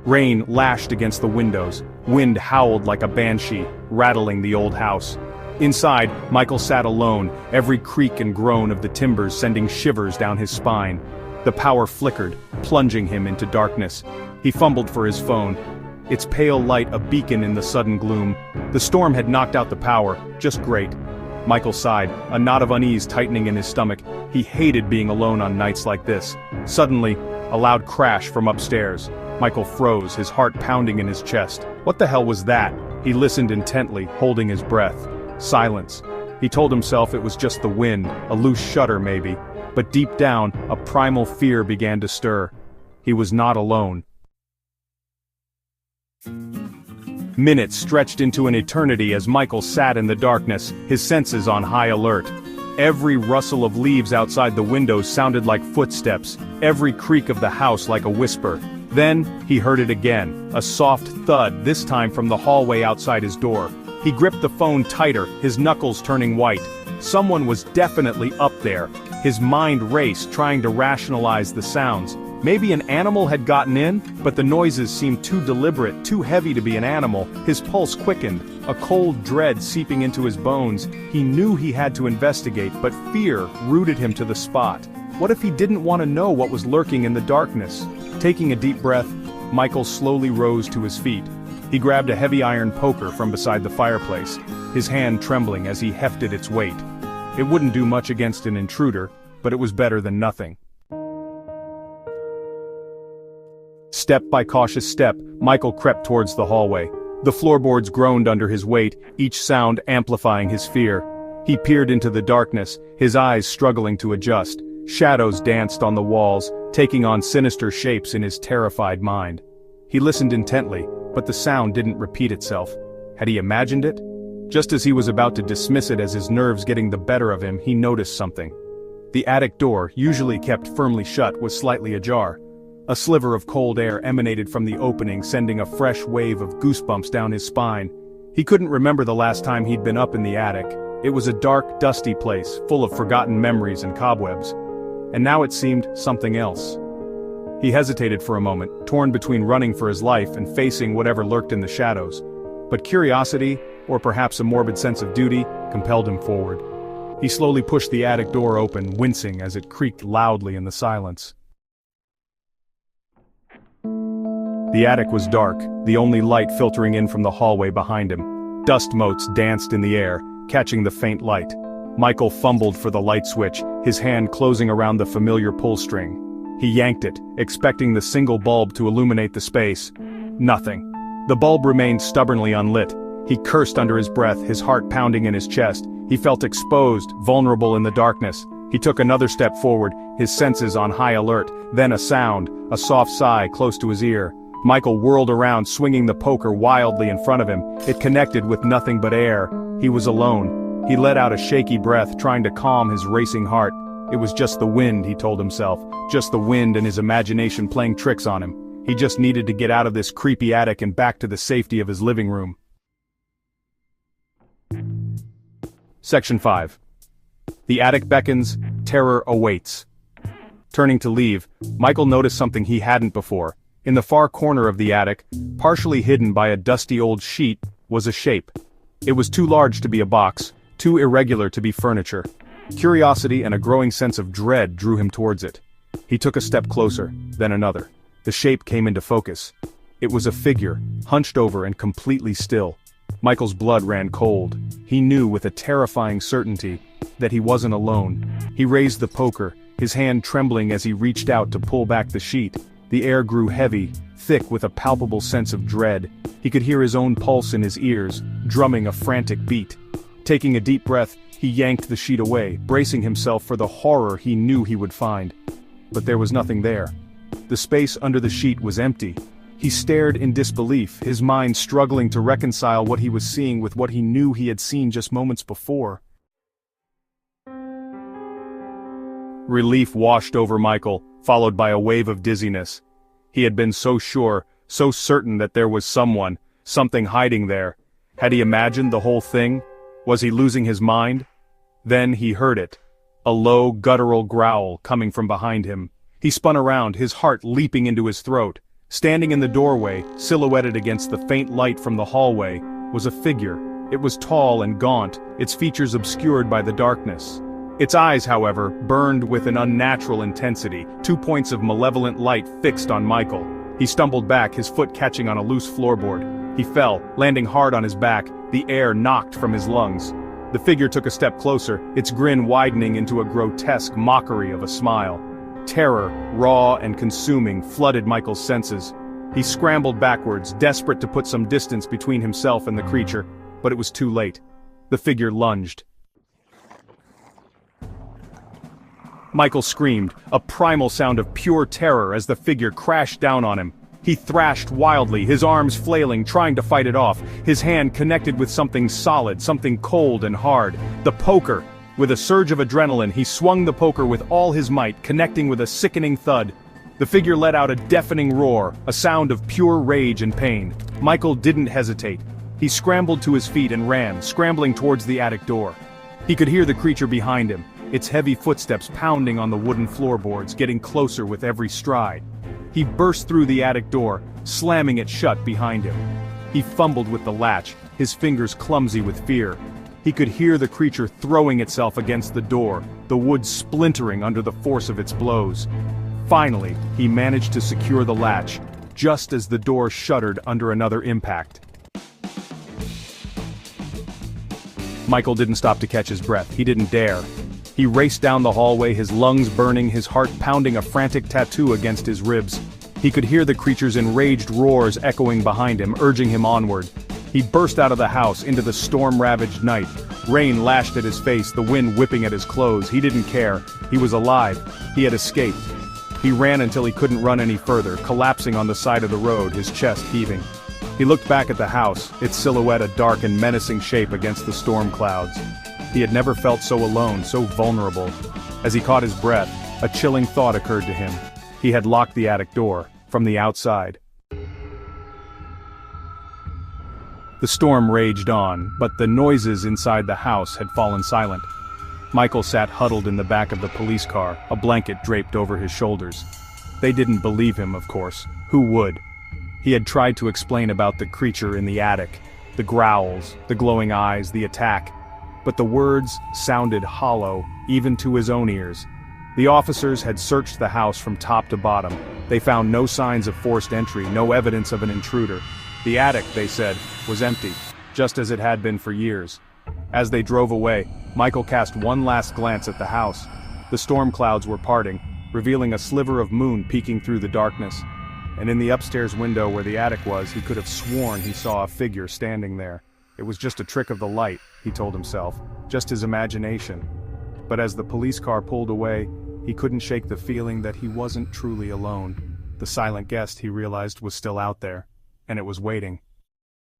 Rain lashed against the windows, wind howled like a banshee, rattling the old house. Inside, Michael sat alone, every creak and groan of the timbers sending shivers down his spine. The power flickered, plunging him into darkness. He fumbled for his phone. Its pale light a beacon in the sudden gloom. The storm had knocked out the power, just great. Michael sighed, a knot of unease tightening in his stomach. He hated being alone on nights like this. Suddenly, a loud crash from upstairs. Michael froze, his heart pounding in his chest. What the hell was that? He listened intently, holding his breath. Silence. He told himself it was just the wind, a loose shutter maybe. But deep down, a primal fear began to stir. He was not alone. Minutes stretched into an eternity as Michael sat in the darkness, his senses on high alert. Every rustle of leaves outside the windows sounded like footsteps, every creak of the house like a whisper. Then, he heard it again, a soft thud, this time from the hallway outside his door. He gripped the phone tighter, his knuckles turning white. Someone was definitely up there. His mind raced, trying to rationalize the sounds. Maybe an animal had gotten in, but the noises seemed too deliberate, too heavy to be an animal. His pulse quickened, a cold dread seeping into his bones. He knew he had to investigate, but fear rooted him to the spot. What if he didn't want to know what was lurking in the darkness? Taking a deep breath, Michael slowly rose to his feet. He grabbed a heavy iron poker from beside the fireplace, his hand trembling as he hefted its weight. It wouldn't do much against an intruder, but it was better than nothing. Step by cautious step, Michael crept towards the hallway. The floorboards groaned under his weight, each sound amplifying his fear. He peered into the darkness, his eyes struggling to adjust. Shadows danced on the walls, taking on sinister shapes in his terrified mind. He listened intently, but the sound didn't repeat itself. Had he imagined it? Just as he was about to dismiss it as his nerves getting the better of him, he noticed something. The attic door, usually kept firmly shut, was slightly ajar. A sliver of cold air emanated from the opening, sending a fresh wave of goosebumps down his spine. He couldn't remember the last time he'd been up in the attic. It was a dark, dusty place, full of forgotten memories and cobwebs. And now it seemed something else. He hesitated for a moment, torn between running for his life and facing whatever lurked in the shadows. But curiosity, or perhaps a morbid sense of duty, compelled him forward. He slowly pushed the attic door open, wincing as it creaked loudly in the silence. The attic was dark, the only light filtering in from the hallway behind him. Dust motes danced in the air, catching the faint light. Michael fumbled for the light switch, his hand closing around the familiar pull string. He yanked it, expecting the single bulb to illuminate the space. Nothing. The bulb remained stubbornly unlit. He cursed under his breath, his heart pounding in his chest. He felt exposed, vulnerable in the darkness. He took another step forward, his senses on high alert. Then a sound, a soft sigh close to his ear. Michael whirled around, swinging the poker wildly in front of him. It connected with nothing but air. He was alone. He let out a shaky breath, trying to calm his racing heart. It was just the wind, he told himself. Just the wind and his imagination playing tricks on him. He just needed to get out of this creepy attic and back to the safety of his living room. Section 5. The attic beckons, terror awaits. Turning to leave, Michael noticed something he hadn't before. In the far corner of the attic, partially hidden by a dusty old sheet, was a shape. It was too large to be a box, too irregular to be furniture. Curiosity and a growing sense of dread drew him towards it. He took a step closer, then another. The shape came into focus. It was a figure, hunched over and completely still. Michael's blood ran cold. He knew with a terrifying certainty that he wasn't alone. He raised the poker, his hand trembling as he reached out to pull back the sheet. The air grew heavy, thick with a palpable sense of dread. He could hear his own pulse in his ears, drumming a frantic beat. Taking a deep breath, he yanked the sheet away, bracing himself for the horror he knew he would find. But there was nothing there. The space under the sheet was empty. He stared in disbelief, his mind struggling to reconcile what he was seeing with what he knew he had seen just moments before. Relief washed over Michael, followed by a wave of dizziness. He had been so sure, so certain that there was someone, something hiding there. Had he imagined the whole thing? Was he losing his mind? Then he heard it. A low, guttural growl coming from behind him. He spun around, his heart leaping into his throat. Standing in the doorway, silhouetted against the faint light from the hallway, was a figure. It was tall and gaunt, its features obscured by the darkness. Its eyes, however, burned with an unnatural intensity, 2 points of malevolent light fixed on Michael. He stumbled back, his foot catching on a loose floorboard. He fell, landing hard on his back, the air knocked from his lungs. The figure took a step closer, its grin widening into a grotesque mockery of a smile. Terror, raw and consuming, flooded Michael's senses. He scrambled backwards, desperate to put some distance between himself and the creature, but it was too late. The figure lunged. Michael screamed, a primal sound of pure terror as the figure crashed down on him. He thrashed wildly, his arms flailing, trying to fight it off, his hand connected with something solid, something cold and hard. The poker! With a surge of adrenaline, he swung the poker with all his might, connecting with a sickening thud. The figure let out a deafening roar, a sound of pure rage and pain. Michael didn't hesitate. He scrambled to his feet and ran, scrambling towards the attic door. He could hear the creature behind him, its heavy footsteps pounding on the wooden floorboards, getting closer with every stride. He burst through the attic door, slamming it shut behind him. He fumbled with the latch, his fingers clumsy with fear. He could hear the creature throwing itself against the door, the wood splintering under the force of its blows. Finally, he managed to secure the latch, just as the door shuddered under another impact. Michael didn't stop to catch his breath. He didn't dare. He raced down the hallway, his lungs burning, his heart pounding a frantic tattoo against his ribs. He could hear the creature's enraged roars echoing behind him, urging him onward. He burst out of the house into the storm-ravaged night. Rain lashed at his face, the wind whipping at his clothes. He didn't care. He was alive. He had escaped. He ran until he couldn't run any further, collapsing on the side of the road, his chest heaving. He looked back at the house, its silhouette a dark and menacing shape against the storm clouds. He had never felt so alone, so vulnerable. As he caught his breath, a chilling thought occurred to him. He had locked the attic door, from the outside. The storm raged on, but the noises inside the house had fallen silent. Michael sat huddled in the back of the police car, a blanket draped over his shoulders. They didn't believe him, of course. Who would? He had tried to explain about the creature in the attic, the growls, the glowing eyes, the attack. But the words sounded hollow, even to his own ears. The officers had searched the house from top to bottom. They found no signs of forced entry, no evidence of an intruder. The attic, they said, was empty, just as it had been for years. As they drove away, Michael cast one last glance at the house. The storm clouds were parting, revealing a sliver of moon peeking through the darkness. And in the upstairs window where the attic was, he could have sworn he saw a figure standing there. It was just a trick of the light, he told himself, just his imagination. But as the police car pulled away, he couldn't shake the feeling that he wasn't truly alone. The silent guest, he realized, was still out there, and it was waiting.